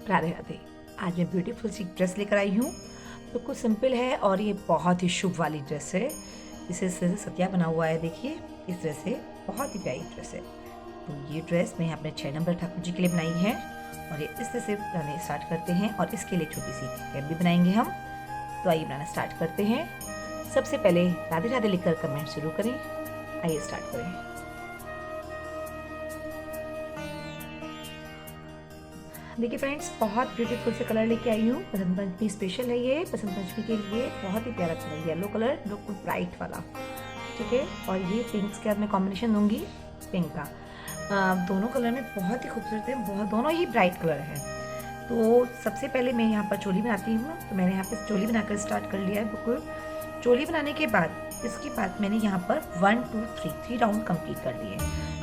राधे राधे। आज मैं ब्यूटीफुल सी ड्रेस लेकर आई हूँ। बिल्कुल सिंपल है और ये बहुत ही शुभ वाली ड्रेस है। इसे सतिया बना हुआ है, देखिए इस तरह से, बहुत ही प्यारी ड्रेस है। तो ये ड्रेस मैं अपने 6 नंबर ठाकुर जी के लिए बनाई है और ये इस तरह से बनाने स्टार्ट करते हैं और इसके लिए छोटी सी कैप भी बनाएंगे हम। तो आइए बनाना स्टार्ट करते हैं। सबसे पहले राधे राधे लिखकर कमेंट शुरू करें। आइए स्टार्ट करें। देखिए फ्रेंड्स, बहुत ब्यूटीफुल से कलर लेके आई हूँ। बसंत पंचमी स्पेशल है ये। बसंत पंचमी के लिए बहुत ही प्यारा कलर, येलो कलर, बिल्कुल ब्राइट वाला, ठीक है। और ये पिंक्स के साथ मैं कॉम्बिनेशन दूंगी पिंक का। दोनों कलर में बहुत ही खूबसूरत है, बहुत दोनों ही ब्राइट कलर है। तो सबसे पहले मैं यहाँ पर चोली बनाती हूँ। तो मैंने यहाँ पर चोली बनाकर स्टार्ट कर लिया है। बिल्कुल चोली बनाने के बाद इसके बाद मैंने यहाँ पर 1 2 3 राउंड कंप्लीट कर लिए,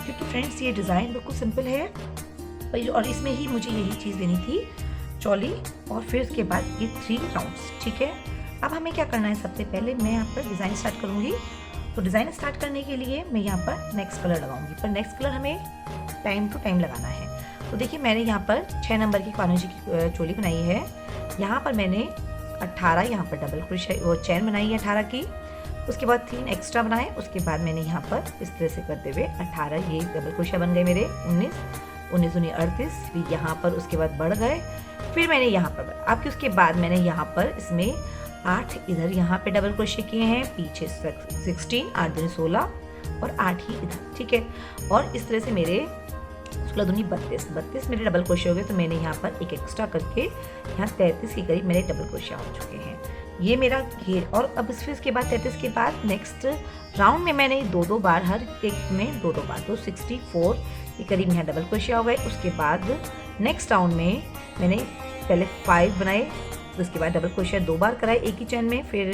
क्योंकि फ्रेंड्स ये डिज़ाइन बिल्कुल सिंपल है और इसमें ही मुझे यही चीज़ देनी थी, चोली और फिर उसके बाद ये 3 राउंड्स, ठीक है। अब हमें क्या करना है, सबसे पहले मैं यहाँ पर डिज़ाइन स्टार्ट करूँगी। तो डिज़ाइन स्टार्ट करने के लिए मैं यहाँ पर नेक्स्ट कलर लगाऊंगी, पर नेक्स्ट कलर हमें टाइम टू टाइम लगाना है। तो देखिए मैंने यहाँ पर 6 नंबर की कान्हा जी की चोली बनाई है। यहाँ पर मैंने 18 यहाँ पर डबल क्रोशे वो चैन बनाई है 18 की। उसके बाद 3 एक्स्ट्रा बनाए। उसके बाद मैंने यहाँ पर इस तरह से करते हुए 18 ये डबल क्रोशे बन गए मेरे, 19 19 38। फिर यहाँ पर उसके बाद बढ़ गए। फिर मैंने यहाँ पर आपके उसके बाद मैंने यहाँ पर इसमें 8 इधर यहाँ पे डबल क्रोशे किए हैं, पीछे 16, 8 दूनी 16 और 8 ही इधर, ठीक है। और इस तरह से मेरे 16 दूनी 32 मेरे डबल क्रोशे हो गए। तो मैंने यहाँ पर एक एक्स्ट्रा करके यहाँ 33 के करीब मेरे डबल क्रोशे हो चुके हैं। ये मेरा घेर। और अब फिर इसके बाद 33 के बाद नेक्स्ट राउंड में मैंने 2-2 बार, हर एक में 2-2 बार, तो 64 के करीब यहाँ डबल क्रोशिया हो गए। उसके बाद नेक्स्ट राउंड में मैंने पहले 5 बनाए, उसके बाद डबल क्रोशिया 2 बार कराए एक ही चैन में, फिर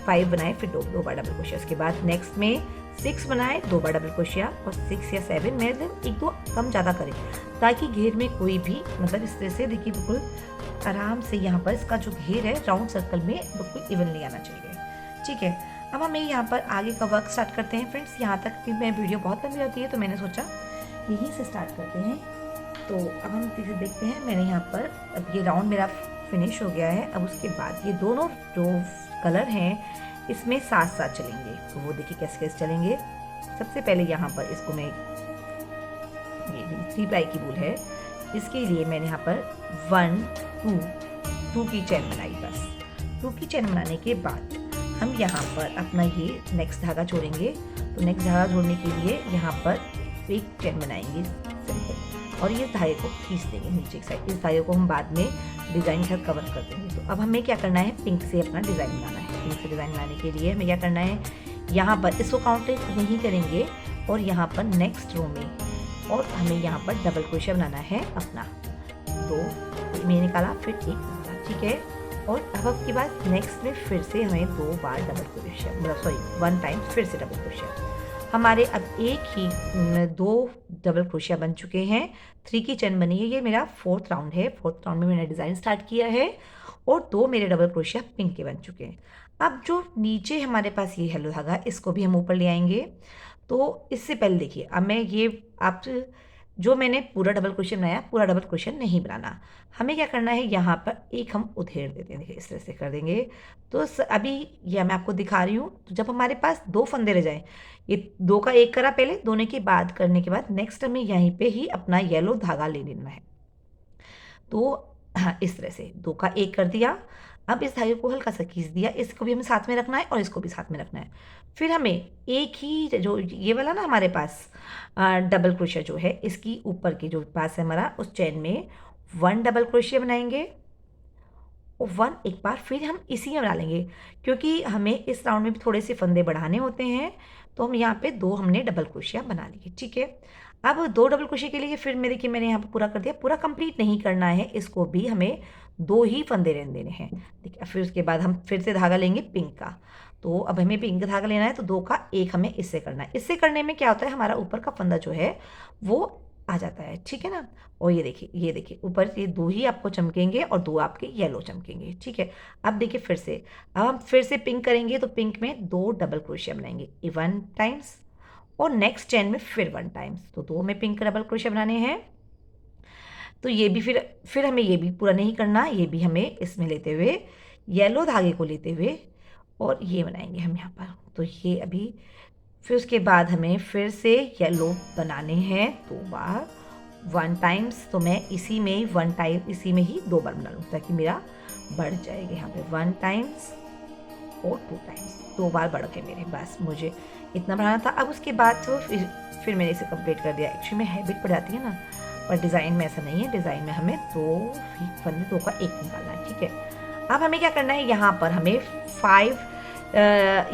5 बनाए, फिर 2 बार डबल क्रोशिया। उसके बाद नेक्स्ट में 6 बनाए, 2 बार डबल क्रोशिया, और 6 या 7 में 1-2 कम ज़्यादा करें, ताकि घेर में कोई भी मतलब इस तरह से देखिए बिल्कुल आराम से यहाँ पर इसका जो घेर है राउंड सर्कल में बिल्कुल इवनली आना चाहिए, ठीक है। अब हमें यहाँ पर आगे का वर्क स्टार्ट करते हैं फ्रेंड्स। यहाँ तक भी मैं वीडियो बहुत लंबी होती है, तो मैंने सोचा यहीं से स्टार्ट करते हैं। तो अब हम इसे देखते हैं। मैंने यहाँ पर अब ये राउंड मेरा फिनिश हो गया है। अब उसके बाद ये दोनों जो कलर हैं इसमें साथ साथ चलेंगे। तो वो देखिए कैसे कैसे चलेंगे। सबसे पहले यहाँ पर इसको मैं, ये 3 प्लाई की वूल है, इसके लिए मैंने यहाँ पर 1 2 की चैन बनाई। बस 2 की चैन बनाने के बाद हम यहाँ पर अपना ये नेक्स्ट धागा जोड़ेंगे। तो नेक्स्ट धागा जोड़ने के लिए यहाँ पर एक चैन बनाएंगे सिंपल, और ये धागे को खींच देंगे नीचे की साइड। इस धागे को हम बाद में डिज़ाइन के साथ कवर कर देंगे। तो अब हमें क्या करना है, पिंक से अपना डिज़ाइन बनाना है। पिंक से डिज़ाइन बनाने के लिए हमें क्या करना है, यहाँ पर इसको काउंट नहीं करेंगे और यहाँ पर नेक्स्ट रो में, और हमें यहाँ पर डबल क्रोशिया बनाना है अपना। तो मैंने निकाला, फिर एक निकाला, ठीक है। और अब आपके बाद नेक्स्ट में फिर से हमें 2 बार डबल क्रोशिया, मतलब सॉरी 1 टाइम फिर से डबल क्रोशिया। हमारे अब एक ही 2 डबल क्रोशिया बन चुके हैं, 3 की चैन बनी है। ये मेरा 4th राउंड है। 4th राउंड में मैंने डिज़ाइन स्टार्ट किया है और 2 मेरे डबल क्रोशिया पिंक के बन चुके हैं। अब जो नीचे हमारे पास ये येलो धागा, इसको भी हम ऊपर ले आएंगे। तो इससे पहले देखिए, अब मैं ये आप जो मैंने पूरा डबल क्रोशिया बनाया, पूरा डबल क्रोशिया नहीं बनाना। हमें क्या करना है, यहाँ पर एक हम उधेड़ देते हैं, देखिए इस तरह से कर देंगे। तो अभी यह मैं आपको दिखा रही हूँ। तो जब हमारे पास 2 फंदे रह जाए, ये 2 का 1 करा पहले, दोनों के बाद करने के बाद नेक्स्ट हमें यहीं पे ही अपना येलो धागा ले लेना है। तो हाँ, इस तरह से 2 का 1 कर दिया। अब इस धागे को हल्का सा खींच दिया, इसको भी हमें साथ में रखना है और इसको भी साथ में रखना है। फिर हमें एक ही जो ये वाला ना हमारे पास डबल क्रोशिया जो है, इसकी ऊपर के जो पास है हमारा, उस चैन में 1 डबल क्रोशिया बनाएंगे और 1 एक बार फिर हम इसी में बना लेंगे, क्योंकि हमें इस राउंड में भी थोड़े से फंदे बढ़ाने होते हैं। तो हम यहाँ पे 2 हमने डबल क्रोशिया बना लिए, ठीक है। अब 2 डबल क्रोशिया के लिए फिर मैं देखिए मैंने यहाँ पे पूरा कर दिया। पूरा कंप्लीट नहीं करना है, इसको भी हमें 2 ही फंदे रहने देने हैं, देखिए। फिर उसके बाद हम फिर से धागा लेंगे पिंक का। तो अब हमें पिंक का धागा लेना है, तो 2 का 1 हमें इससे करना है। इससे करने में क्या होता है, हमारा ऊपर का फंदा जो है वो आ जाता है, ठीक है ना। और ये देखिए ऊपर ये 2 ही आपको चमकेंगे और 2 आपके येलो चमकेंगे, ठीक है। अब देखिए फिर से, अब हम फिर से पिंक करेंगे। तो पिंक में 2 डबल क्रोशिया बनाएंगे, 1 टाइम्स, और नेक्स्ट चैन में फिर 1 टाइम्स। तो 2 में पिंक डबल क्रोशिया बनाने हैं। तो ये भी फिर हमें ये भी पूरा नहीं करना, ये भी हमें इसमें लेते हुए येलो धागे को लेते हुए और ये बनाएंगे हम यहाँ पर। तो ये अभी फिर उसके बाद हमें फिर से येलो बनाने हैं 2 बार 1 टाइम्स। तो मैं इसी में ही 1 टाइम इसी में ही 2 बार बना लूँ ताकि मेरा बढ़ जाएगा। यहाँ पे 1 टाइम्स और 2 टाइम्स, 2 बार बढ़ गए मेरे, बस मुझे इतना बढ़ाना था। अब उसके बाद तो फिर मैंने इसे कंप्लीट कर दिया। एक्चुअली में हैबिट पड़ जाती है ना, पर डिज़ाइन में ऐसा नहीं है। डिज़ाइन में हमें 2 का 1 निकालना है, ठीक है। अब हमें क्या करना है, यहाँ पर हमें 5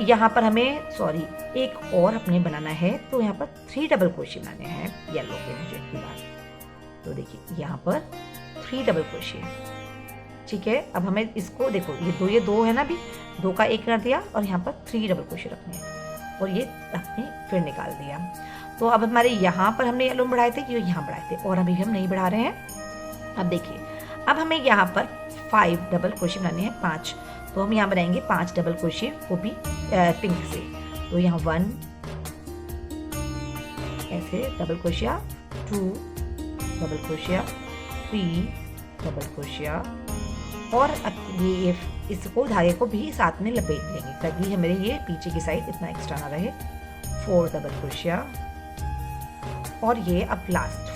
यहाँ पर हमें एक और अपने बनाना है। तो यहाँ पर 3 डबल क्रोशे बनाने हैं येलो के मुझे फिलहाल। तो देखिए यहाँ पर 3 डबल क्रोशे, ठीक है। अब हमें इसको देखो, ये दो है ना, अभी 2 का 1 कर दिया और यहाँ पर 3 डबल क्रोशे रखने हैं और ये हमने फिर निकाल दिया। तो अब हमारे यहाँ पर हमने येलो बढ़ाए थे, ये यहाँ बढ़ाए थे और अभी हम नहीं बढ़ा रहे हैं। अब देखिए, अब हमें यहाँ पर 5 डबल क्रोशे बनाने हैं, 5। तो हम यहाँ बनाएंगे 5 डबल क्रोशे, वो भी पिंक से। तो यहाँ 1 ऐसे double crochet, 2 double crochet, 3 double crochet और अब ये इसको धागे को भी साथ में लपेट लेंगे ताकि हमारे ये पीछे की साइड इतना एक्स्ट्रा ना रहे। 4 डबल क्रोशिया और ये अब लास्ट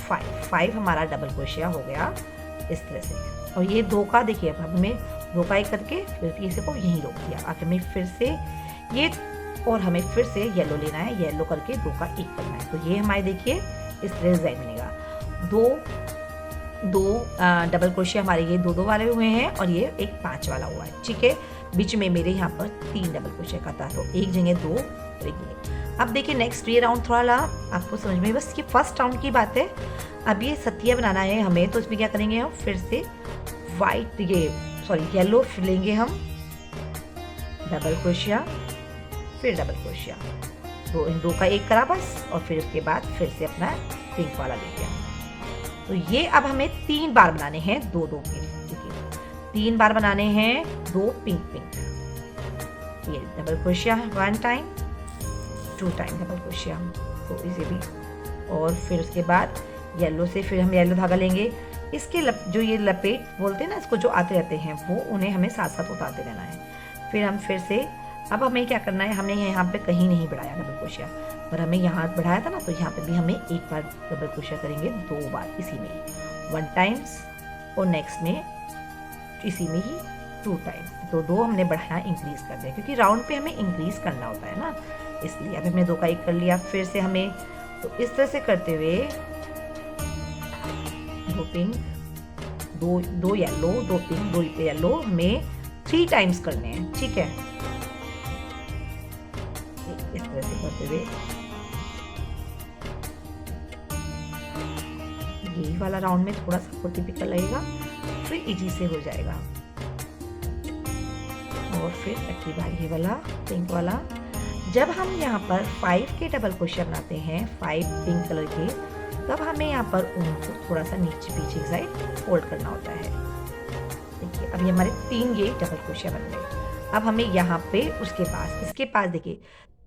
5 हमारा डबल क्रोशिया हो गया इस तरह से। और ये 2 का देखिए, अब हमें 2 का 1 करके फिर इसे को यहीं रोक दिया। अब हमें फिर से ये और हमें फिर से येलो लेना है, येलो करके 2 का 1 करना है। तो ये हमारे देखिए इस तरह डिजाइन बनेगा। दो डबल क्रोशिया हमारे ये 2 वाले हुए हैं और ये एक 5 वाला हुआ है, ठीक है। बीच में मेरे यहाँ पर 3 डबल क्रोशिया का था, तो एक जगह 2 और एक जगह। अब देखिए नेक्स्ट ये राउंड थोड़ा आपको समझ में, बस ये फर्स्ट राउंड की बात है। अब ये सतिया बनाना है हमें, तो इसमें क्या करेंगे हम, फिर से येलो लेंगे हम, डबल क्रोशिया फिर डबल क्रोशिया, इन 2 का 1 करा बस, और फिर उसके बाद फिर से अपना पिंक वाला ले लिया। तो ये अब हमें 3 बार बनाने हैं 2-2 के, ठीक है। 3 बार बनाने हैं 2 पिंक। ये double crochet 1 time, 2 time double crochet, तो इसे भी। और फिर उसके बाद येलो से फिर हम येलो धागा लेंगे। इसके जो ये लपेट बोलते हैं ना, इसको जो आते रहते हैं वो उन्हें हमें साथ साथ उतारते रहना है। फिर हम फिर से, अब हमें क्या करना है, हमने यहाँ पे कहीं नहीं बढ़ाया डबल क्रोशिया, पर हमें यहाँ बढ़ाया था ना, तो यहाँ पे भी हमें 1 बार डबल क्रोशिया करेंगे 2 बार इसी में, 1 टाइम्स और नेक्स्ट में इसी में ही 2 टाइम्स। तो 2 हमने बढ़ाया, इंक्रीज कर दिया, क्योंकि राउंड पे हमें इंक्रीज करना होता है ना, इसलिए। अब हमने 2 का 1 कर लिया, फिर से हमें तो इस तरह से करते हुए 2 पिंक, 2 येलो, 2 पिंक, 2 येलो हमें 3 टाइम्स करने हैं, ठीक है। इस तरह से करते हुए यही वाला राउंड में थोड़ा सा आपको टिपिकल लगेगा, फिर इजी से हो जाएगा। और फिर अगली बार ये वाला पिंक वाला। जब हम यहाँ पर 5 के डबल क्रोशिया बनाते हैं, 5 पिंक कलर के, तब हमें यहाँ पर ऊन को थोड़ा सा नीचे पीछे की साइड फोल्ड करना होता है। देखिए अभी हमारे 3 ये डबल क्रोशिया बन गए। अब हमें यहाँ पे उसके पास, इसके पास देखिए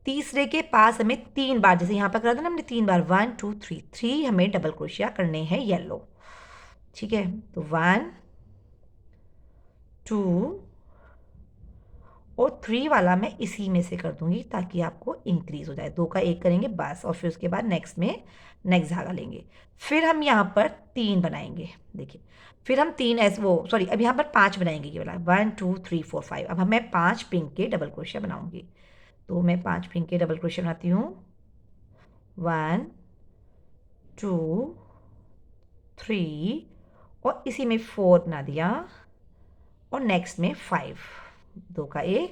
तीसरे के पास हमें 3 बार, जैसे यहाँ पर करा था ना हमने 3 बार, 1 2 3 हमें डबल क्रोशिया करने हैं येलो, ठीक है। तो 1 2 और 3 वाला मैं इसी में से कर दूंगी ताकि आपको इंक्रीज हो जाए। 2 का 1 करेंगे बस, और फिर उसके बाद नेक्स्ट में नेक्स्ट धागा लेंगे। फिर हम यहाँ पर 3 बनाएंगे, देखिए फिर हम 3 अब यहाँ पर 5 बनाएंगे, ये वाला 1 2 3 4 5। अब मैं 5 पिंक के डबल क्रोशिया बनाऊंगी, तो मैं 5 पिंक के डबल क्रोशिया बनाती हूँ, 1 2 3 और इसी में 4 बना दिया, और नेक्स्ट में 5, 2 का 1,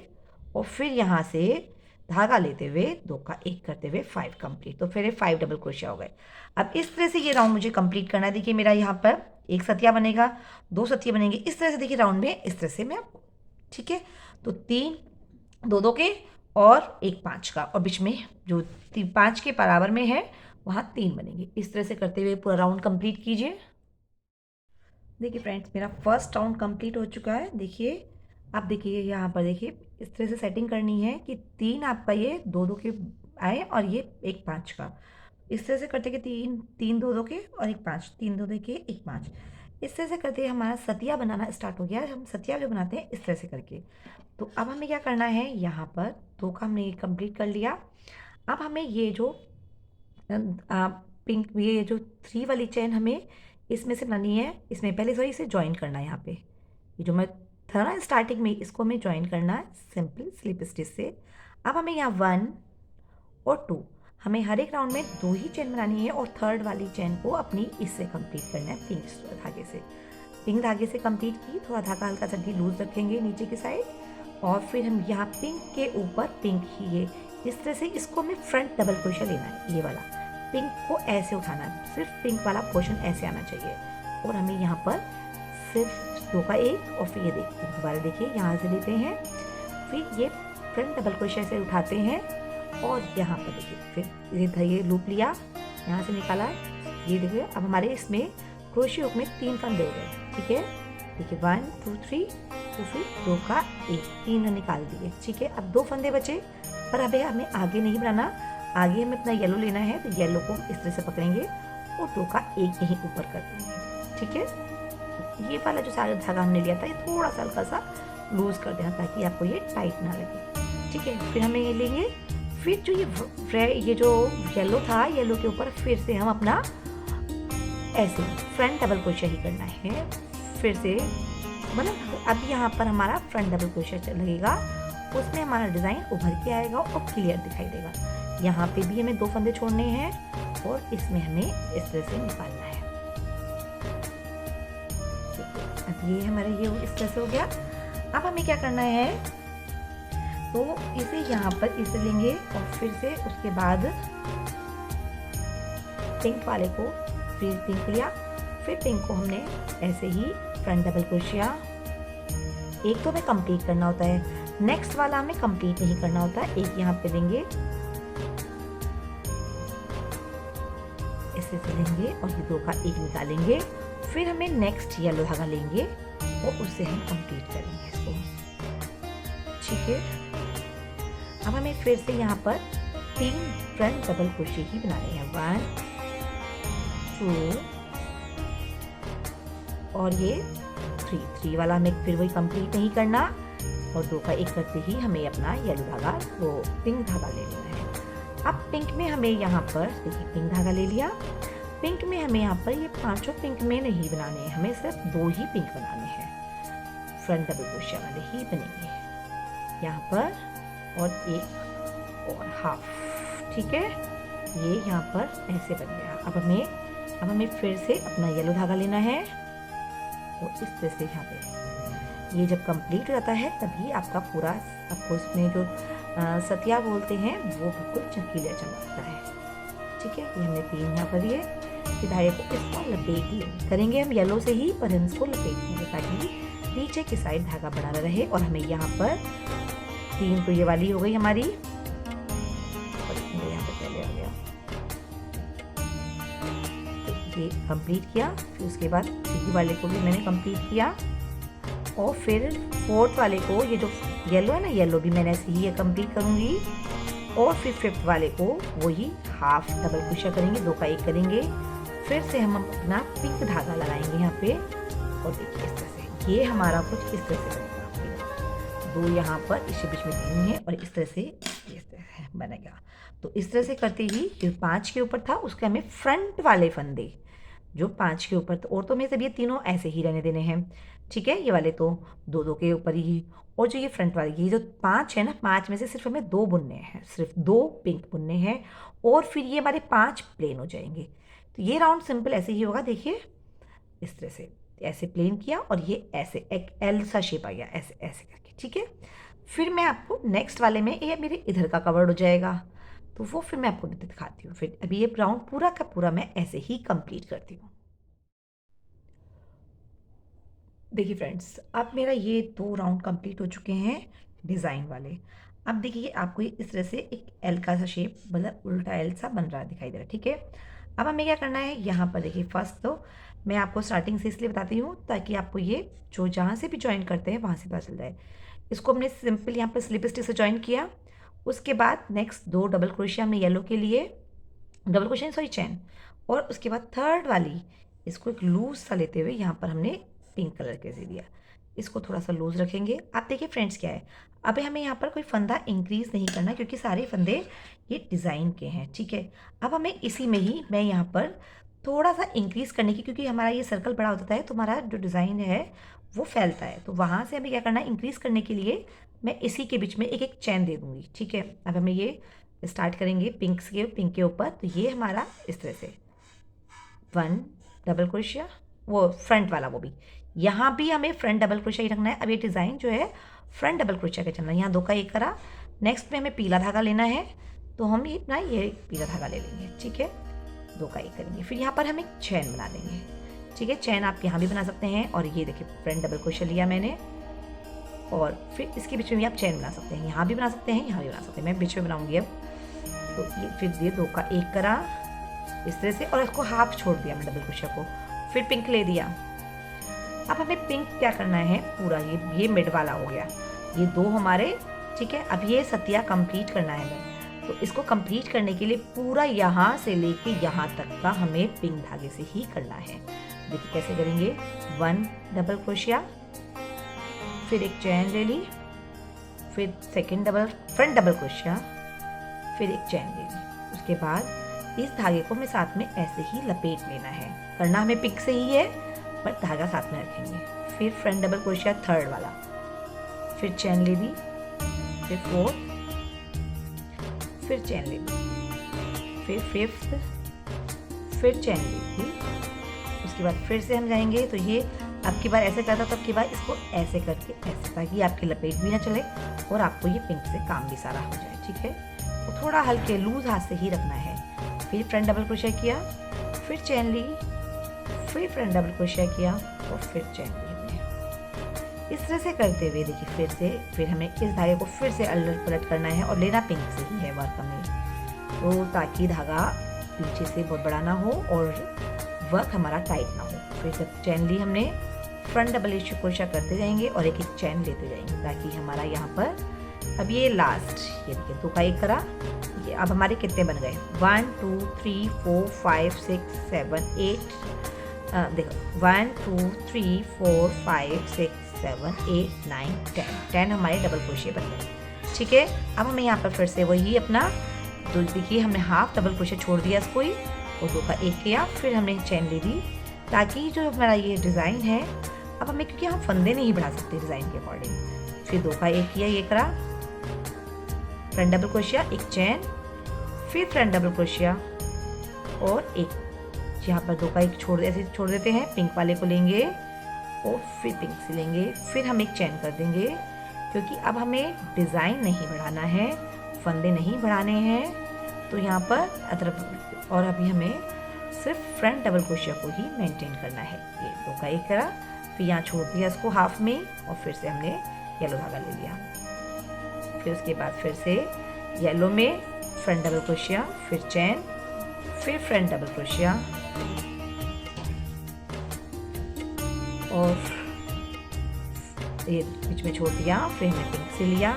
और फिर यहाँ से धागा लेते हुए 2 का 1 करते हुए 5 कंप्लीट। तो फिर ये 5 डबल क्रोशिया हो गए। अब इस तरह से ये राउंड मुझे कंप्लीट करना है। देखिए मेरा यहाँ पर 1 सतिया बनेगा, 2 सतिया बनेंगे, इस तरह से देखिए राउंड में इस तरह से मैं आपको, ठीक है। तो 3 2 के और 1 5 का, और बीच में जो 5 के बराबर में है वहाँ 3 बनेंगे। इस तरह से करते हुए पूरा राउंड कंप्लीट कीजिए। देखिए फ्रेंड्स मेरा फर्स्ट राउंड कंप्लीट हो चुका है। देखिए आप देखिए यहाँ पर देखिए इस तरह से सेटिंग करनी है कि 3 आपका ये 2 के आए और ये 1 5 का। इस तरह से करते कि 3 2 के और 1 5, 3 2 के 1 5। इस तरह से करते हमारा सतिया बनाना स्टार्ट हो गया। हम सतिया जो बनाते हैं इस तरह से करके। तो अब हमें क्या करना है, यहाँ पर 2 का हमने कंप्लीट कर लिया। अब हमें ये जो पिंक, ये जो 3 वाली चेन हमें इसमें से बनानी है, इसमें पहले सॉरी इसे ज्वाइन करना है। यहाँ पे ये जो मैं था ना स्टार्टिंग में, इसको हमें ज्वाइन करना है सिंपल स्लिप स्टिच से। अब हमें यहाँ 1 और 2, हमें हर एक राउंड में 2 ही चेन बनानी है और थर्ड वाली चेन को अपनी इससे कंप्लीट करना है पिंक धागे से। पिंक धागे से कंप्लीट की, थोड़ा धागा हल्का सा लूज रखेंगे नीचे की साइड, और फिर हम यहाँ पिंक के ऊपर पिंक ही ये इस तरह से, इसको हमें फ्रंट डबल क्रोशा लेना है। ये वाला पिंक को ऐसे उठाना है, सिर्फ पिंक वाला पोर्शन ऐसे आना चाहिए, और हमें यहाँ पर सिर्फ 2 का 1, और फिर ये देखिए दोबारा देखिए यहाँ से लेते हैं, फिर ये फ्रंट डबल क्रोशा से उठाते हैं, और यहाँ पर देखिए फिर ये लूप लिया, यहाँ से निकाला, ये देखिए अब हमारे इसमें क्रोशे हुक में 3 फंदे हो गए। ठीक है, देखिए 1 2 3, तो फिर 2 का 1, 3 निकाल दिए। ठीक है, अब 2 फंदे बचे, पर अभी हमें आगे नहीं बनाना, आगे हमें अपना येलो लेना है, तो येलो को इस तरह से पकड़ेंगे और 2 का 1 यहीं ऊपर कर देंगे। ठीक है, ये वाला जो सारा धागा हमने लिया था, ये थोड़ा सा हल्का सा लूज कर देना ताकि आपको ये टाइट ना लगे। ठीक है, फिर हमें ये लेंगे, फिर जो ये जो येलो था, येलो के ऊपर फिर से हम अपना ऐसे फ्रंट डबल क्रोशा ही करना है, फिर से मतलब अब यहाँ पर हमारा फ्रंट डबल क्रोशा लगेगा, उसमें हमारा डिज़ाइन उभर के आएगा और क्लियर दिखाई देगा। यहाँ पे भी हमें 2 फंदे छोड़ने हैं और इसमें हमें इस तरह से निकालना है। अब ये हमारा ये इस तरह से हो गया। अब हमें क्या करना है, तो इसे यहाँ पर इसे लेंगे और फिर से उसके बाद पिंक वाले को, फिर पिंक लिया, फिर पिंक को हमने ऐसे ही फ्रंट डबल क्रोशिया, एक तो हमें कंप्लीट करना होता है, नेक्स्ट वाला हमें कंप्लीट नहीं करना होता है। एक यहाँ पे लेंगे, इसे से लेंगे और ये 2 का 1 निकालेंगे, फिर हमें नेक्स्ट येलो धागा लेंगे और उससे हम कंप्लीट करेंगे इसको। ठीक है, अब हमें फिर से यहाँ पर 3 फ्रंट डबल क्रोशे ही बनाने हैं, 1 2 और ये 3 वाला हमें फिर वही कंप्लीट नहीं करना, और 2 का 1 करते ही हमें अपना येलो धागा, वो पिंक धागा ले लेना है। अब पिंक में हमें यहाँ पर देखिए पिंक धागा ले लिया, पिंक में हमें यहाँ पर ये 5 पिंक में नहीं बनाने हैं, हमें सिर्फ 2 ही पिंक बनाने हैं, फ्रंट डबल क्रोशिया वाले ही बनेंगे यहाँ पर, और 1 और हाफ। ठीक है, ये यहाँ पर ऐसे बन गया। अब हमें फिर से अपना येलो धागा लेना है और इस तरह से यहाँ पे ये जब कंप्लीट हो जाता है तभी आपका पूरा, आपको इसमें जो सतिया बोलते हैं वो बिल्कुल चमकीला चमकता है। ठीक है, ये हमने 3 यहाँ पर दिए, धागे को इसको लपेट करेंगे हम येलो से ही, पर हम इसको लपेटेंगे ताकि नीचे की साइड धागा बना रहे। और हमें यहाँ पर 3 तो ये वाली हो गई हमारी, और यहाँ पे पहले हो गया, तो ये कंप्लीट किया, फिर उसके बाद 3 वाले को भी मैंने कंप्लीट किया, और फिर 4th वाले को, ये जो येलो है ना, येलो भी मैंने ऐसे ही कंप्लीट करूँगी, और फिर 5th वाले को वही हाफ डबल क्रोशा करेंगे, 2 का 1 करेंगे, फिर से हम अपना पिंक धागा लगाएंगे यहाँ पे, और देखिए इस तरह से ये हमारा कुछ इस तरह से बनेगा। 2 यहाँ पर इसके बीच में 3 है, और इस तरह से बनेगा। तो इस तरह से करते ही जो 5 के ऊपर था उसके हमें फ्रंट वाले फंदे जो 5 के ऊपर, तो औरतों में से भी ये तीनों ऐसे ही रहने देने हैं। ठीक है, ये वाले तो 2 के ऊपर ही, और जो ये फ्रंट वाले ये जो 5 है ना, 5 में से सिर्फ हमें 2 बुनने हैं, सिर्फ 2 पिंक बुनने हैं, और फिर ये हमारे 5 प्लेन हो जाएंगे। तो ये राउंड सिंपल ऐसे ही होगा, देखिए इस तरह से ऐसे प्लेन किया, और ये ऐसे एक एल सा शेप आ गया, ऐसे ऐसे करके। ठीक है, फिर मैं आपको नेक्स्ट वाले में ये मेरे इधर का कवर्ड हो जाएगा, तो वो फिर मैं आपको दिखाती हूँ। फिर अभी ये राउंड पूरा का पूरा मैं ऐसे ही कंप्लीट करती हूँ। देखिए फ्रेंड्स, अब मेरा ये 2 राउंड कंप्लीट हो चुके हैं डिज़ाइन वाले। अब देखिए आपको इस तरह से एक एल का सा शेप, मतलब उल्टा एल सा बन रहा दिखाई दे रहा है। ठीक है, अब हमें क्या करना है, यहाँ पर देखिए फर्स्ट तो मैं आपको स्टार्टिंग से इसलिए बताती हूँ ताकि आपको ये जो जहाँ से भी ज्वाइन करते हैं वहाँ से पता चल जाए। इसको हमने सिंपल यहाँ पर स्लिप स्टिच से ज्वाइन किया, उसके बाद नेक्स्ट 2 डबल क्रोशिया हमने येलो के लिए, डबल क्रोशिया सॉरी चैन, और उसके बाद थर्ड वाली इसको एक लूज सा लेते हुए यहाँ पर हमने पिंक कलर के से दिया। इसको थोड़ा सा लूज रखेंगे। आप देखिए फ्रेंड्स क्या है, अब हमें यहाँ पर कोई फंदा इंक्रीज नहीं करना क्योंकि सारे फंदे ये डिज़ाइन के हैं, ठीक है। अब हमें इसी में ही मैं यहाँ पर थोड़ा सा इंक्रीज करने की, क्योंकि हमारा ये सर्कल बड़ा होता है तो हमारा जो डिज़ाइन है वो फैलता है, तो वहाँ से हमें क्या करना है, इंक्रीज करने के लिए मैं इसी के बीच में एक एक चैन दे दूँगी, ठीक है। अब हमें ये स्टार्ट करेंगे पिंक के ऊपर, तो ये हमारा इस तरह से 1 डबल क्रोशिया, वो फ्रंट वाला वो भी, यहाँ भी हमें फ्रंट डबल क्रोशिया ही रखना है। अब ये डिज़ाइन जो है फ्रंट डबल क्रोशिया का चलना है। यहाँ 2 का 1 करा, नेक्स्ट में हमें पीला धागा लेना है, तो हम ये अपना ये पीला धागा ले लेंगे, ठीक है। 2 का 1 करेंगे, फिर यहाँ पर हम एक चैन बना देंगे, ठीक है। चैन आप यहाँ भी बना सकते हैं, और ये देखिए फ्रंट डबल क्रोशिया लिया मैंने, और फिर इसके बीच में भी आप चैन बना सकते हैं, यहाँ भी बना सकते हैं, यहाँ भी बना सकते हैं। मैं बीच में बनाऊंगी अब, तो ये फिर ये 2 का 1 करा इस तरह से, और इसको हाफ छोड़ दिया मैं डबल क्रोशिया को, फिर पिंक ले दिया। अब हमें पिंक क्या करना है, पूरा ये मिड वाला हो गया, ये 2 हमारे, ठीक है। अब ये सतिया कंप्लीट करना है हमें, तो इसको कंप्लीट करने के लिए पूरा यहाँ से लेके यहाँ तक का हमें पिंक धागे से ही करना है। देखिए कैसे करेंगे, 1 डबल क्रोशिया, फिर एक चैन ले ली, फिर सेकंड फ्रंट डबल क्रोशिया, फिर एक चैन ले ली। उसके बाद इस धागे को हमें साथ में ऐसे ही लपेट लेना है, करना हमें पिक से ही है पर धागा साथ में रखेंगे। फिर फ्रंट डबल क्रोशिया थर्ड वाला, फिर चैन ले ली, फिर फोर्थ, फिर चैन ले ली, फिर फिफ्थ, फिर चैन ले ली। उसके बाद फिर से हम जाएंगे, तो ये अब की बार ऐसे करता, तब की बार इसको ऐसे करके ऐसे, ताकि आपकी लपेट भी ना चले और आपको ये पिंक से काम भी सारा हो जाए, ठीक है। तो थोड़ा हल्के लूज हाथ से ही रखना है। फिर फ्रंट डबल क्रोशिया किया, फिर चैन ली, फिर फ्रंट डबल क्रोशिया किया, और फिर चैन ली हमने। इस तरह से करते हुए देखिए फिर हमें इस धागे को फिर से अलट पलट करना है, और लेना पिंक से ही है वर्क हमें, तो ताकि धागा पीछे से बहुत बड़ा ना हो और वर्क हमारा टाइट ना हो। फिर जब चैन ली हमने, फ्रंट डबल क्रोशिया करते जाएंगे और एक एक चैन लेते जाएंगे, ताकि हमारा यहाँ पर अब ये लास्ट, ये देखिए 2 का 1 करा, ये अब हमारे कितने बन गए, 1 2 3 4 5 6 7 8, देखो 1 2 3 4 5 6 7 8 9 10 हमारे डबल क्रोशिया बन गए, ठीक है। अब हमें यहाँ पर फिर से वही अपना, तो देखिए हमने हाफ डबल क्रोशिया छोड़ दिया इसको ही, और 2 का 1 किया, फिर हमने चैन ले ली, ताकि जो हमारा ये डिज़ाइन है, अब हमें क्योंकि हम फंदे नहीं बढ़ा सकते डिज़ाइन के अकॉर्डिंग, फिर 2 का 1 किया, ये करा, फ्रंट डबल क्रोशिया, एक चैन, फिर फ्रंट डबल क्रोशिया, और एक यहाँ पर 2 का 1 ऐसे छोड़ देते हैं, पिंक वाले को लेंगे और फिर पिंक से लेंगे, फिर हम एक चैन कर देंगे, क्योंकि अब हमें डिज़ाइन नहीं बढ़ाना है, फंदे नहीं बढ़ाने हैं, तो यहाँ पर अदरक, और अभी हमें सिर्फ फ्रंट डबल क्रोशिया को ही मेंटेन करना है। ये 2 का 1 करा, फिर यहाँ छोड़ दिया इसको हाफ में, और फिर से हमने येलो धागा ले लिया, फिर उसके बाद फिर से येलो में फ्रंट डबल क्रोशिया, फिर चैन, फिर फ्रंट डबल क्रोशिया, और ये बीच में छोड़ दिया, फिर हमने पिंक से लिया।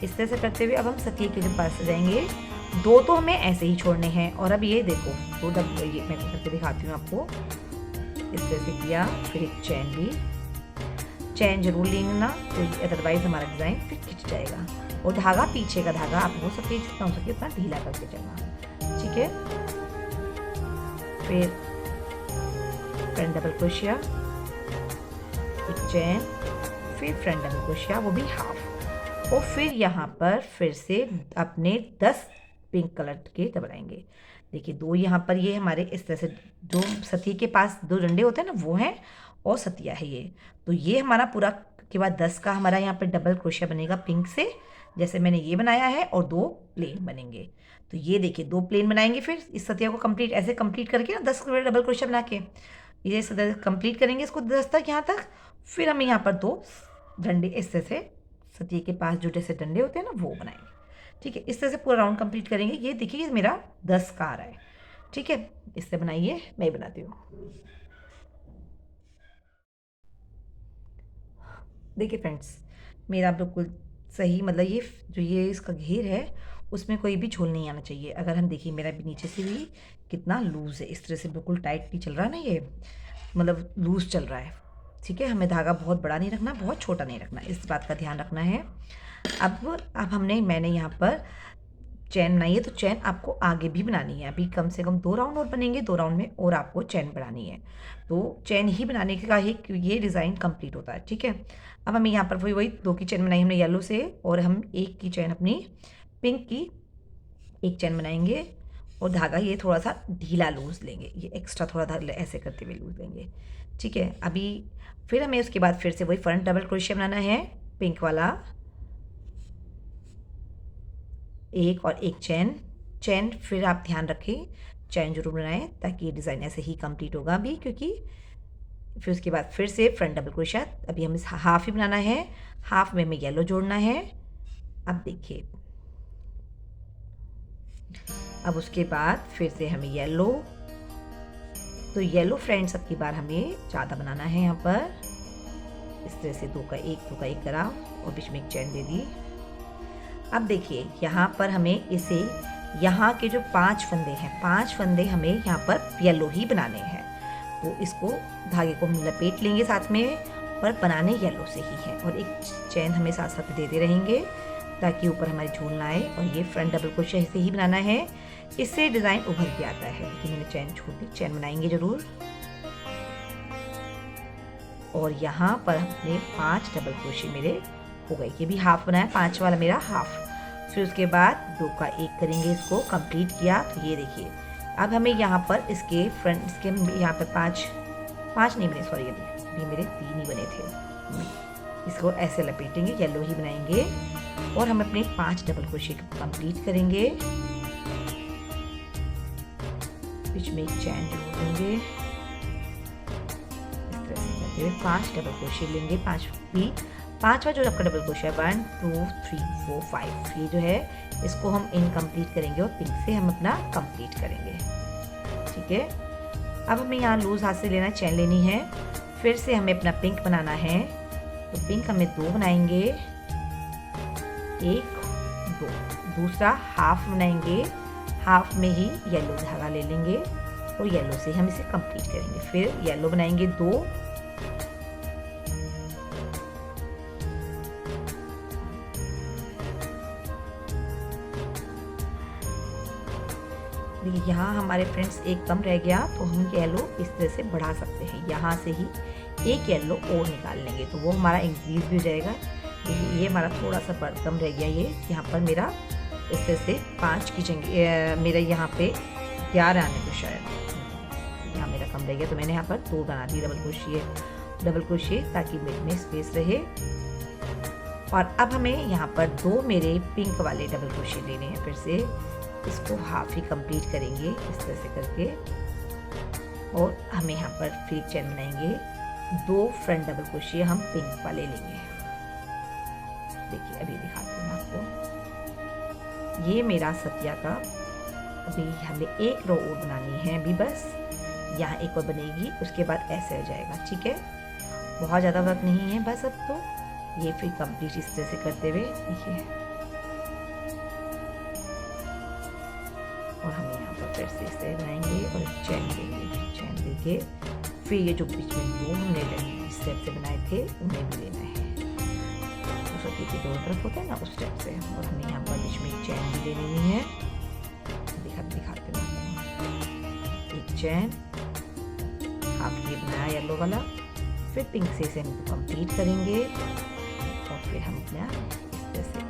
इस तरह से करते हुए अब हम सतिये के पास जाएंगे। 2 तो हमें ऐसे ही छोड़ने हैं, और अब ये देखो 2 डबल, ये मैं करके दिखाती हूँ आपको। इस तरह से किया, फिर एक चैन ली, चैन जरूर लेना, तो अदरवाइज हमारा डिज़ाइन फिर खिंच जाएगा, और धागा पीछे का धागा आप हो सके जितना हो सके उतना ढीला करके चलना, ठीक है। फिर फ्रंट डबल क्रोशिया, एक चैन, फिर फ्रंट डबल क्रोशिया, वो भी हाफ, और फिर यहाँ पर फिर से अपने 10 पिंक कलर के दबाएंगे। देखिए 2 यहाँ पर ये हमारे इस तरह से, जो सतिये के पास 2 डंडे होते हैं ना वो हैं, और सतिया है ये, तो ये हमारा पूरा के बाद 10 का हमारा यहाँ पर डबल क्रोशिया बनेगा पिंक से, जैसे मैंने ये बनाया है, और 2 प्लेन बनेंगे। तो ये देखिए 2 प्लेन बनाएंगे, फिर इस सतिया को कंप्लीट ऐसे कंप्लीट करके ना 10 डबल क्रोशिया बना के ये कंप्लीट करेंगे इसको 10 तक, यहाँ तक। फिर हम यहाँ पर 2 डंडे इस तरह से सतिये के पास जो जैसे डंडे होते हैं ना वो बनाएंगे, ठीक है। इस तरह से पूरा राउंड कंप्लीट करेंगे। ये देखिए मेरा 10 का आ रहा है, ठीक है। इससे बनाइए, मैं बनाती हूँ। देखिए फ्रेंड्स, मेरा बिल्कुल सही, मतलब ये जो ये इसका घेर है उसमें कोई भी झोल नहीं आना चाहिए। अगर हम देखिए मेरा भी नीचे से भी कितना लूज़ है, इस तरह से बिल्कुल टाइट नहीं चल रहा ना, ये मतलब लूज़ चल रहा है। ठीक है, हमें धागा बहुत बड़ा नहीं रखना, बहुत छोटा नहीं रखना, इस बात का ध्यान रखना है। अब मैंने यहाँ पर चैन बनाई है, तो चैन आपको आगे भी बनानी है। अभी कम से कम 2 राउंड और बनेंगे, 2 राउंड में और आपको चैन बनानी है। तो चैन ही बनाने का ही ये डिज़ाइन कंप्लीट होता है। ठीक है, अब हमें यहाँ पर वही 2 की चैन बनाई हमने येलो से, और हम 1 की चैन अपनी पिंक की 1 चैन बनाएंगे, और धागा ये थोड़ा सा ढीला लूज़ लेंगे, ये एक्स्ट्रा थोड़ा धागा ऐसे करते हुए लूज़ लेंगे। ठीक है, अभी फिर हमें उसके बाद फिर से वही फ्रंट डबल क्रोशिया बनाना है, पिंक वाला 1 और 1 चैन फिर आप ध्यान रखें चैन जरूर बनाएं, ताकि ये डिज़ाइन ऐसे ही कंप्लीट होगा अभी, क्योंकि फिर उसके बाद फिर से फ्रंट डबल क्रोशिया। अभी हमें हाफ ही बनाना है, हाफ में हमें येलो जोड़ना है। अब देखिए, अब उसके बाद फिर से हमें येलो, तो येलो फ्रेंड्स अब की बार हमें ज़्यादा बनाना है। यहाँ पर इस तरह से 2 का 1 करा और बीच में एक चैन दे दी। अब देखिए यहाँ पर हमें इसे, यहाँ के जो 5 फंदे हैं, 5 फंदे हमें यहाँ पर येलो ही बनाने हैं। तो इसको धागे को हम लपेट लेंगे साथ में, पर बनाने येलो से ही है, और एक चैन हमें साथ साथ देते रहेंगे ताकि ऊपर हमारी झूल ना आए। और ये फ्रंट डबल क्रोशिया से ही बनाना है, इससे डिज़ाइन उभर के आता है। लेकिन मैंने चैन छोड़ दी, चैन बनाएंगे ज़रूर। और यहाँ पर हमने 5 डबल क्रोशिया मेरे हो गई, ये भी हाफ बनाया, 5 वाला मेरा हाफ। फिर उसके बाद 2 का 1 करेंगे, इसको कंप्लीट किया। तो ये देखिए, अब हमें यहाँ पर इसके फ्रंट, इसके यहाँ पर 5 नहीं बने, सॉरी अभी मेरे 3 ही बने थे। इसको ऐसे लपेटेंगे, येलो ही बनाएंगे, और हम अपने 5 डबल क्रोशिया कंप्लीट करेंगे। बीच में एक चैन जोड़ देंगे, इस तरह से करते हुए 5 डबल क्रोशिया लेंगे। 5वां जो आपका डबल क्रोशिया 1 2 3 4 5, ये जो है इसको हम इनकम्प्लीट करेंगे और पिंक से हम अपना कंप्लीट करेंगे। ठीक है, अब हमें यहाँ लूज हाथ से लेना, चैन लेनी है, फिर से हमें अपना पिंक बनाना है। तो पिंक हमें 2 बनाएंगे, 1 2, दूसरा हाफ बनाएंगे, हाफ में ही येलो धागा ले लेंगे और येलो से हम इसे कंप्लीट करेंगे। फिर येलो बनाएंगे 2, देखिए यहाँ हमारे फ्रेंड्स एक कम रह गया, तो हम येलो इस तरह से बढ़ा सकते हैं, यहाँ से ही एक येलो और निकाल लेंगे, तो वो हमारा इंक्रीज भी हो जाएगा। देखिए ये हमारा थोड़ा सा कम रह गया, ये यहाँ पर मेरा इस तरह से 5 की जगह मेरा यहाँ पे 11 आने को शायद यहाँ मेरा कम रह गया, तो मैंने यहाँ पर 2 बना दी डबल क्रोशिया ताकि बीच में स्पेस रहे। और अब हमें यहाँ पर 2 मेरे पिंक वाले डबल क्रोशिया लेने हैं, फिर से इसको हाफ ही कंप्लीट करेंगे इस तरह से करके, और हमें यहाँ पर फिर एक चैन बनाएंगे, 2 फ्रंट डबल क्रोशिया हम पिंक वाले लेंगे। देखिए अभी दिखाती हूँ आपको, ये मेरा सतिया का, अभी हमें 1 रो और बनानी है अभी बस, यहाँ एक और बनेगी, उसके बाद ऐसे हो जाएगा। ठीक है, बहुत ज़्यादा वर्क नहीं है बस अब तो, ये फिर कंप्लीट इस तरह से करते हुए देखिए, और हम यहाँ पर फिर से इस तरह बनाएंगे और चैन देंगे, फिर ये जो बीच में 2 हमने स्टेप से बनाए थे उन्हें भी लेना है, उस के दोनों तरफ होता है ना उस स्टेप से, और हमें यहाँ पर बीच में एक चैन भी ले लेनी है। दिखाते हैं, एक चैन हाफ ये बनाया येलो वाला, फिर पिंक से इसे हम कंप्लीट करेंगे, और फिर हम अपना इस तरह से,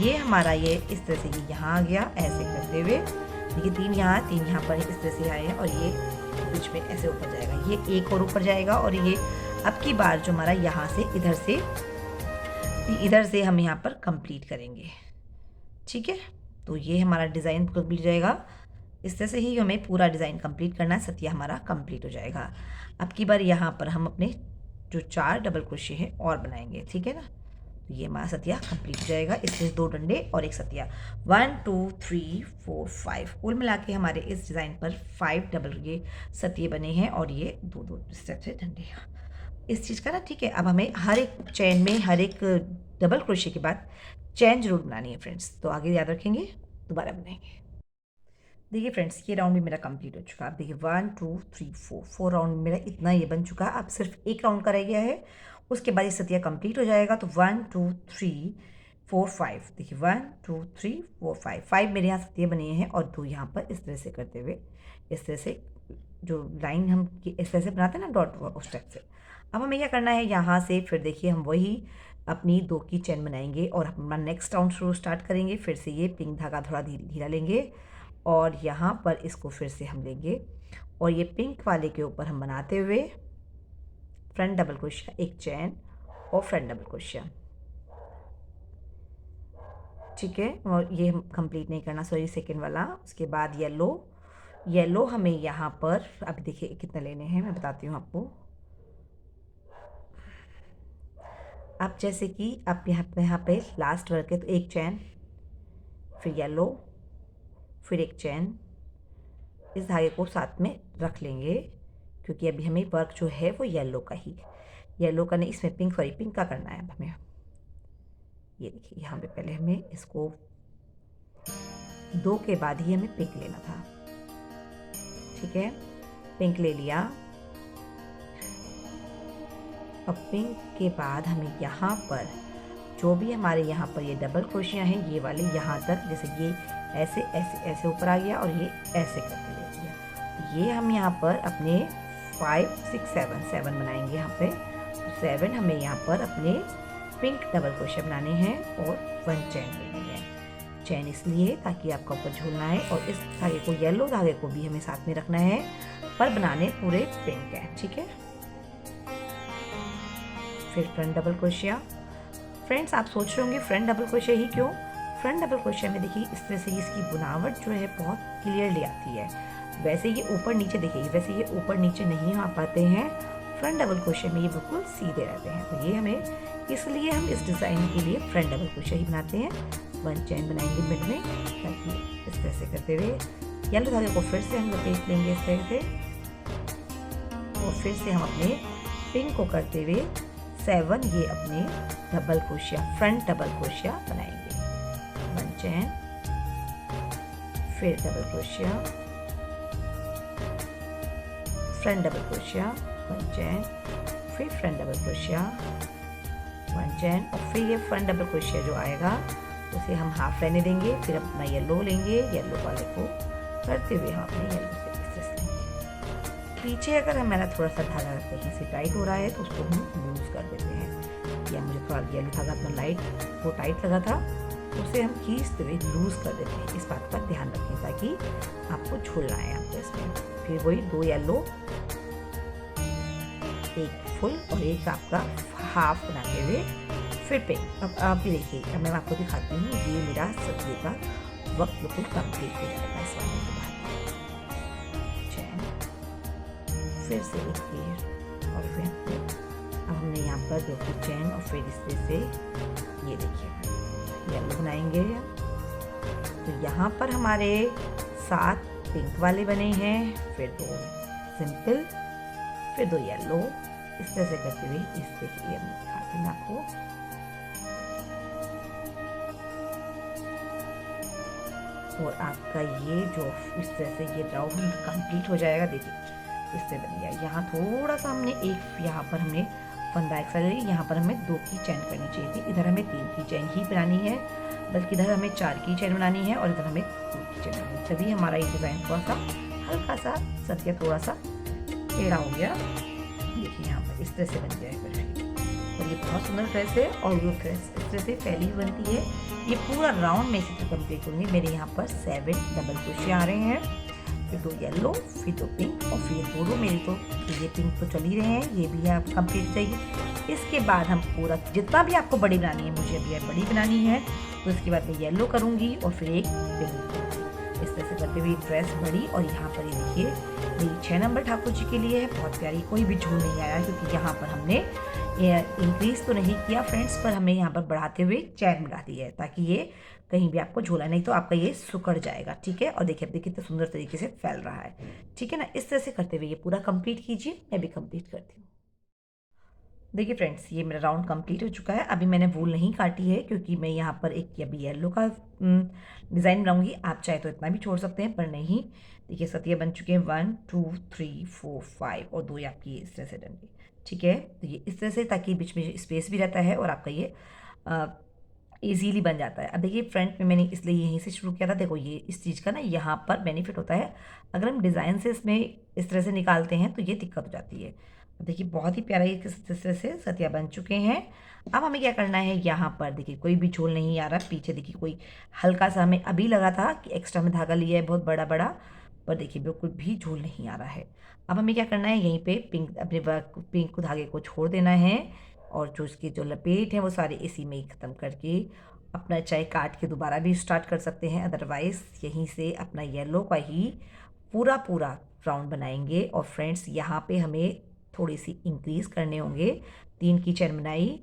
ये हमारा ये इस तरह से ये यहाँ आ गया ऐसे करते हुए, देखिए 3 यहाँ 3 यहाँ पर इस तरह से आए हैं, और ये बीच में ऐसे ऊपर जाएगा, ये एक और ऊपर जाएगा, और ये अब की बार जो हमारा यहाँ से इधर से हम यहाँ पर कंप्लीट करेंगे। ठीक है, तो ये हमारा डिज़ाइन कंप्लीट जाएगा, इस तरह से ही हमें पूरा डिज़ाइन कंप्लीट करना है, सतिया हमारा कंप्लीट हो जाएगा। अब की बार यहाँ पर हम अपने जो 4 डबल क्रोशिया है और बनाएंगे। ठीक है ना, तो ये हमारा सतिया कंप्लीट हो जाएगा, इसमें 2 डंडे और एक सतिया, 1 2 3 4 5, कुल मिला के हमारे इस डिज़ाइन पर 5 डबल ये सतिये बने हैं, और ये 2 स्टेप से डंडे इस चीज़ का ना। ठीक है, अब हमें हर एक चैन में हर एक डबल क्रोशिया के बाद चैन जरूर बनानी है फ्रेंड्स, तो आगे याद रखेंगे, दोबारा बनाएंगे। देखिए फ्रेंड्स, ये राउंड भी मेरा कंप्लीट हो चुका है। आप देखिए 1 2 3 4 राउंड मेरा इतना ये बन चुका है। अब सिर्फ एक राउंड का रह गया है, उसके बाद ये सतिया कंप्लीट हो जाएगा। तो 1 2 3 4 5, देखिए 1 2 3 4 5, 5 मेरे यहाँ सतिया बने हैं और 2 यहाँ पर इस तरह से करते हुए, इस तरह से जो लाइन हम इस तरह से बनाते हैं ना डॉट उस टाइप से। अब हमें क्या करना है, यहाँ से फिर देखिए हम वही अपनी 2 की चेन बनाएंगे और अपना नेक्स्ट राउंड शुरू स्टार्ट करेंगे। फिर से ये पिंक धागा थोड़ा ढीला लेंगे और यहाँ पर इसको फिर से हम लेंगे और ये पिंक वाले के ऊपर हम बनाते हुए फ्रंट डबल क्रोशिया, एक चैन और फ्रंट डबल क्रोशिया, ठीक है। और ये हम कंप्लीट नहीं करना, सॉरी, सेकेंड वाला। उसके बाद येलो हमें यहाँ पर अभी देखिए कितने लेने हैं, मैं बताती हूँ आपको। अब जैसे कि आप यहाँ पे लास्ट वर्क है तो एक चैन, फिर येलो, फिर एक चैन, इस धागे को साथ में रख लेंगे क्योंकि अभी हमें वर्क जो है वो येलो का ही, येलो का नहीं, इसमें पिंक, सॉरी पिंक का करना है अब हमें। ये देखिए यहाँ पे पहले हमें इसको 2 के बाद ही हमें पिंक लेना था, ठीक है। पिंक ले लिया। अब पिंक के बाद हमें यहाँ पर जो भी हमारे यहाँ पर ये डबल क्रोशिया हैं, ये वाले यहाँ तक, जैसे ये ऐसे ऐसे ऐसे ऊपर आ गया और ये ऐसे करके ले लिया। ये हम यहाँ पर अपने 5 6 7 बनाएंगे यहाँ पे। 7 हमें यहाँ पर अपने पिंक डबल क्रोशिया बनाने हैं और 1 चैन लेनी है। चैन इसलिए ताकि आपका ऊपर झूलना है और इस धागे को, येलो धागे को भी हमें साथ में रखना है, पर बनाने पूरे पिंक है, ठीक है। फिर फ्रंट डबल क्रोशिया। फ्रेंड्स, आप सोच रहे होंगे फ्रंट डबल क्रोशिया ही क्यों? फ्रंट डबल क्रोशिया में देखिए इस तरह से इसकी बुनावट जो है बहुत क्लियरली आती है। वैसे ये ऊपर नीचे, देखिए वैसे ये ऊपर नीचे नहीं आ पाते हैं, फ्रंट डबल क्रोशिया में ये बिल्कुल सीधे रहते हैं। तो ये हमें, इसलिए हम इस डिज़ाइन के लिए फ्रंट डबल क्रोशिया ही बनाते हैं। 1 चैन बनाएंगे मिड में, ताकि इस तरह से करते हुए येलो धागे को फिर से हम लपेट लेंगे इस तरह से और फिर से हम अपने पिंक को करते हुए 7 ये अपने double crochet, front double crochet बनाएंगे। 1 चैन, फिर double crochet, front double crochet, 1 चैन, फिर फ्रंट डबल क्रोशिया, 1 चैन और फिर ये फ्रंट डबल क्रोशिया जो आएगा उसे हम हाफ रहने देंगे। फिर अपना येलो लेंगे, येलो वाले को करते हुए हम अपने येलो से पीछे अगर हमारा थोड़ा सा धागा कहीं से टाइट हो रहा है तो उसको हम लूज कर देते हैं। या मुझे थोड़ा येलो धागा अपना लाइट वो टाइट लगा था, उसे हम खींचते हुए लूज कर देते हैं। इस बात का ध्यान रखें ताकि आपको झूलना है आपको इसमें। फिर वही 2 येलो, एक फुल और एक आपका हाफ बनाते हुए फिर पिंक। अब आप भी देखिए, अब मैं आपको दिखाती हूँ, ये मेरा सब्जी का वक्त बिल्कुल कंप्लीट हो जाएगा इस वाले के बाद। चैन, फिर से एक घेर और फिर अब हमने यहाँ पर 2 की चैन और फिर इस तरह से ये देखिए येलो बनाएंगे। तो यहाँ पर हमारे 7 पिंक वाले बने हैं, फिर 2 सिंपल, फिर 2 येलो, इस तरह से करते हुए इस देखिए मैं दिखाती हूँ आपको। और आपका ये जो इस तरह से ये राउंड कंप्लीट हो जाएगा। देखिए इस तरह बन गया। यहाँ थोड़ा सा हमने एक, यहाँ पर हमने फंदा एक्स्ट्रा ले, यहाँ पर हमें 2 की चैन करनी चाहिए थी, इधर हमें 3 की चैन ही बनानी है, बल्कि इधर हमें 4 की चैन बनानी है और इधर हमें 2 की चैन बनानी है। तभी हमारा ये डिज़ाइन थोड़ा सा हल्का सा सतिया थोड़ा सा टेढ़ा हो गया। देखिए यहाँ पर इस तरह से बन जाएगा और ये बहुत सुंदर ड्रेस है। और वो ड्रेस इस तरह से फैली हुई बनती है। ये पूरा राउंड में इसी तरह कंप्लीट होंगे। मेरे यहाँ पर 7 डबल क्रोशिया आ रहे हैं, फिर 2 येलो, फिर 2 पिंक और फिर 2 मेरी तो ये पिंक तो चल ही रहे हैं, ये भी आप कंप्लीट चाहिए। इसके बाद हम पूरा जितना भी आपको बड़ी बनानी है, मुझे अभी बड़ी बनानी है, तो इसके बाद मैं येलो करूँगी और फिर एक पिंक। इस तरह से करते हुए ड्रेस बड़ी। और यहाँ पर ये देखिए मेरी 6 नंबर ठाकुर जी के लिए है, बहुत प्यारी, कोई भी झूल नहीं आया क्योंकि यहाँ पर हमने इंक्रीज तो नहीं किया फ्रेंड्स, पर हमने यहाँ पर बढ़ाते हुए चैन बढ़ा दी है ताकि ये कहीं भी आपको झूला नहीं तो आपका ये सुकड़ जाएगा, ठीक है। और देखिए अब कितने सुंदर तरीके से फैल रहा है, ठीक है ना। इस तरह से करते हुए ये पूरा कंप्लीट कीजिए, मैं भी कंप्लीट करती हूँ। देखिए फ्रेंड्स, ये मेरा राउंड कंप्लीट हो चुका है। अभी मैंने वूल नहीं काटी है क्योंकि मैं यहाँ पर एक अभी येलो का डिज़ाइन बनाऊंगी। आप चाहे तो इतना भी छोड़ सकते हैं, पर नहीं। देखिए सतिया बन चुके हैं 1 2 3 4 5 और 2 आपकी इस तरह से डन गई। ठीक है, तो ये इस तरह से, ताकि बीच में स्पेस भी रहता है और आपका ये ईजीली बन जाता है। अब देखिए फ्रंट में मैंने इसलिए यहीं से शुरू किया था। देखो ये इस चीज़ का ना यहाँ पर बेनिफिट होता है, अगर हम डिज़ाइन से इसमें इस तरह से निकालते हैं तो ये दिक्कत हो जाती है। देखिए बहुत ही प्यारा ये किस तरह से सतिया बन चुके हैं। अब हमें क्या करना है, यहाँ पर देखिए कोई भी झोल नहीं आ रहा। पीछे देखिए कोई हल्का सा हमें अभी लगा था कि एक्स्ट्रा में धागा लिया है बहुत बड़ा बड़ा, पर देखिए बिल्कुल भी झोल नहीं आ रहा है। अब हमें क्या करना है, यहीं पे पिंक अपने पिंक धागे को छोड़ देना है और जो इसकी जो लपेट है वो सारे इसी में ही ख़त्म करके अपना चाहे काट के दोबारा भी स्टार्ट कर सकते हैं, अदरवाइज़ यहीं से अपना येलो का ही पूरा पूरा राउंड बनाएंगे। और फ्रेंड्स यहाँ पे हमें थोड़ी सी इंक्रीज़ करने होंगे। 3 की चैन बनाई,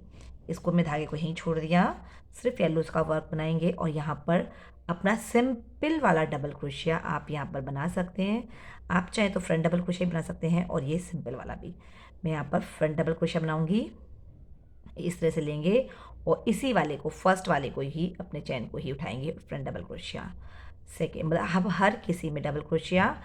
इसको मैं धागे को यहीं छोड़ दिया, सिर्फ येलो का वर्क बनाएंगे। और यहाँ पर अपना सिंपल वाला डबल क्रोशिया आप यहाँ पर बना सकते हैं। आप चाहे तो फ्रंट डबल क्रोशिया बना सकते हैं और ये सिंपल वाला भी। मैं यहाँ पर फ्रंट डबल क्रोशिया बनाऊंगी, इस तरह से लेंगे और इसी वाले को, फर्स्ट वाले को ही, अपने चैन को ही उठाएंगे, फ्रंट डबल क्रोशिया, सेकेंड, मतलब अब हर किसी में डबल क्रोशिया।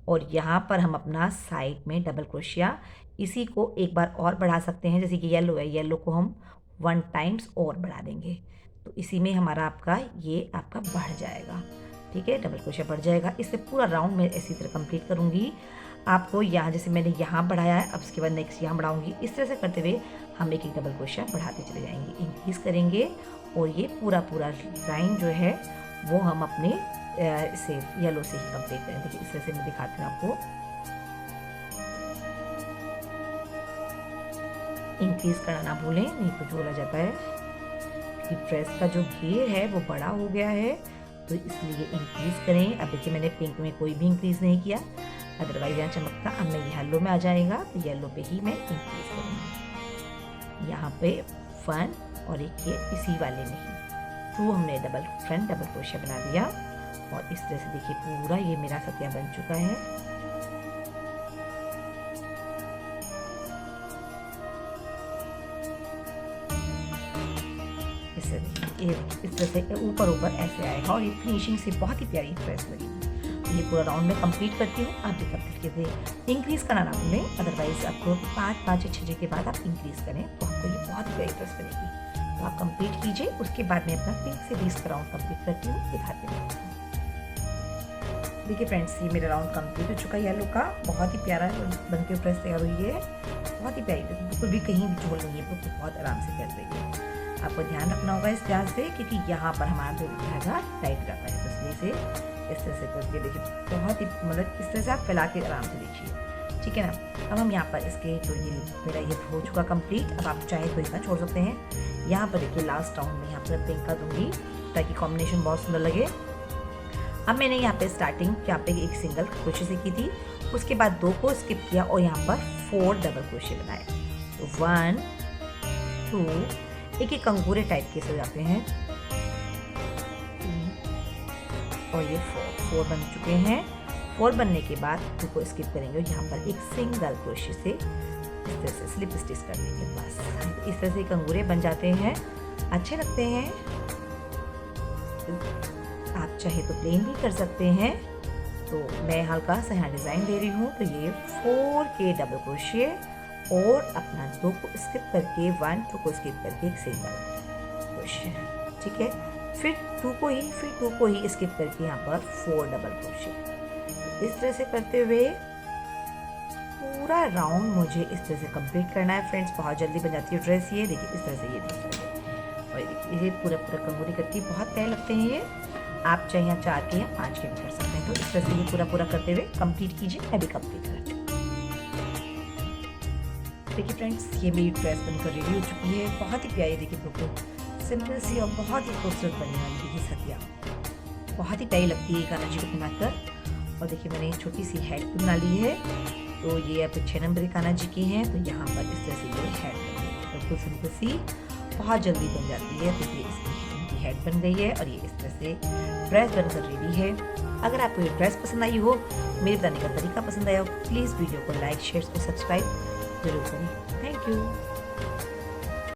और यहाँ पर हम अपना साइड में डबल क्रोशिया, इसी को एक बार और बढ़ा सकते हैं। जैसे कि येलो है, येलो को हम 1 टाइम्स और बढ़ा देंगे, तो इसी में हमारा आपका ये आपका बढ़ जाएगा। ठीक है, डबल क्रोशिया बढ़ जाएगा। इससे पूरा राउंड मैं इसी तरह कंप्लीट करूँगी। आपको यहाँ जैसे मैंने यहाँ बढ़ाया है, अब उसके बाद नेक्स्ट यहाँ बढ़ाऊँगी। इस तरह से करते हुए हम एक एक डबल क्रोशिया बढ़ाते चले जाएंगे, इंक्रीज़ करेंगे। और ये पूरा पूरा लाइन जो है वो हम अपने इसे येलो से ही कंप्लीट करें। देखिए इस तरह से मैं दिखाती हूँ आपको। इंक्रीज़ करना ना भूलें, नहीं तो झोला जाता है, क्योंकि ड्रेस का जो घेर है वो बड़ा हो गया है, तो इसलिए इंक्रीज़ करें। अब देखिए मैंने पिंक में कोई भी इंक्रीज़ नहीं किया, अदरवाइज यहाँ चमकता। अब मैं येलो में आ जाएगा तो येलो पे ही मैं इंक्रीज़ करूँगी। यहाँ पे 1 और एक ये इसी वाले में ही 2 हमने फ्रंट डबल क्रोशिया बना दिया। और इस तरह से देखिए पूरा ये मेरा सतिया बन चुका है। इस तरह से ऊपर ऊपर ऐसे आएगा और ये फिनिशिंग से बहुत ही प्यारी ड्रेस लगेगी। ये पूरा राउंड में कंप्लीट करती हूँ, आप भी कंप्लीट कीजिए। इंक्रीज़ करना ना भूलें, अदरवाइज आपको 5 या 6 के बाद आप इंक्रीज़ करें तो आपको ये बहुत ही प्यारी ड्रेस बनेगी। तो आप कंप्लीट कीजिए, उसके बाद मैं अपना पिंक से 20 का राउंड कंप्लीट करती हूँ, दिखाती हूँ। देखिए फ्रेंड्स, ये मेरा राउंड कंप्लीट हो चुका है येलो का। बहुत ही प्यारा बनके ड्रेस तैयार हुई है, बहुत ही प्यारी, बिल्कुल भी कहीं भी झोल नहीं है, बिल्कुल बहुत आराम से कर रही है। आपको ध्यान रखना होगा इस ध्यान से, क्योंकि यहाँ पर हमारा जो धागा टाइट रहता है, तो इसलिए से इस तरह से करके देखिए, बहुत ही मतलब इस तरह से आप फैला के आराम से देखिए। ठीक है ना। अब हम यहाँ पर इसके जो ये मेरा ये हो चुका कंप्लीट। अब आप चाहे तो इतना छोड़ सकते हैं। यहाँ पर देखिए लास्ट राउंड में यहाँ पर पिंक का दूंगी ताकि कॉम्बिनेशन बहुत सुंदर लगे। अब मैंने यहाँ पे स्टार्टिंग यहाँ पे एक सिंगल क्रोशे से की थी, उसके बाद 2 को स्किप किया और यहाँ पर 4 डबल क्रोशे बनाए। तो 1 2 एक कंगूरे टाइप के से जाते हैं, और ये 4 बन चुके हैं। 4 बनने के बाद 2 को स्किप करेंगे और यहाँ पर एक सिंगल क्रोशे से इस तरह से स्लिप स्टिच कर देंगे। बस इस तरह से कंगूरे बन जाते हैं, अच्छे लगते हैं। आप चाहे तो प्लेन भी कर सकते हैं। तो मैं हल्का सा यहाँ डिज़ाइन दे रही हूँ। तो ये 4 के डबल क्रोशे और अपना 2 को स्किप करके 1 2 को स्किप करके एक सिंगल क्रोशे, ठीक है। फिर 2 को ही स्किप करके यहाँ पर 4 डबल क्रोशे। इस तरह से करते हुए पूरा राउंड मुझे इस तरह से कंप्लीट करना है। फ्रेंड्स, बहुत जल्दी बन जाती है ड्रेस। ये देखिए इस तरह से, ये देखिए, और ये देखिए ये पूरा कंगूरी करती है, बहुत प्यारे लगते हैं ये। आप चाहे यहाँ 4 के या 5 के भी कर सकते हैं। तो इस तरह से ये पूरा करते हुए कंप्लीट कीजिए। मैं भी कंप्लीट कर चुकी। देखिए फ्रेंड्स, ये मेरी ड्रेस बनकर रेडी हो चुकी है। बहुत ही प्यारी, देखिए बिल्कुल सिंपल सी और बहुत ही खूबसूरत बनने वाली देखिए सतिया, बहुत ही प्यारी लगती है कान्हा जी को पहनाकर। और देखिए मैंने छोटी सी हेड बना ली है। तो ये अब 6 नंबर कान्हा जी की हैं। तो यहाँ पर इस तरह से ये हेड बनी है, बिल्कुल सिंपल सी, बहुत जल्दी बन जाती है। तो ये इसकी हेड बन गई है और ये इस तरह से ड्रेस बनकर रेडी है। अगर आपको ये ड्रेस पसंद आई हो, मेरे बताने का तरीका पसंद आया हो, प्लीज़ वीडियो को लाइक, शेयर और सब्सक्राइब जरूर करें। Thank you.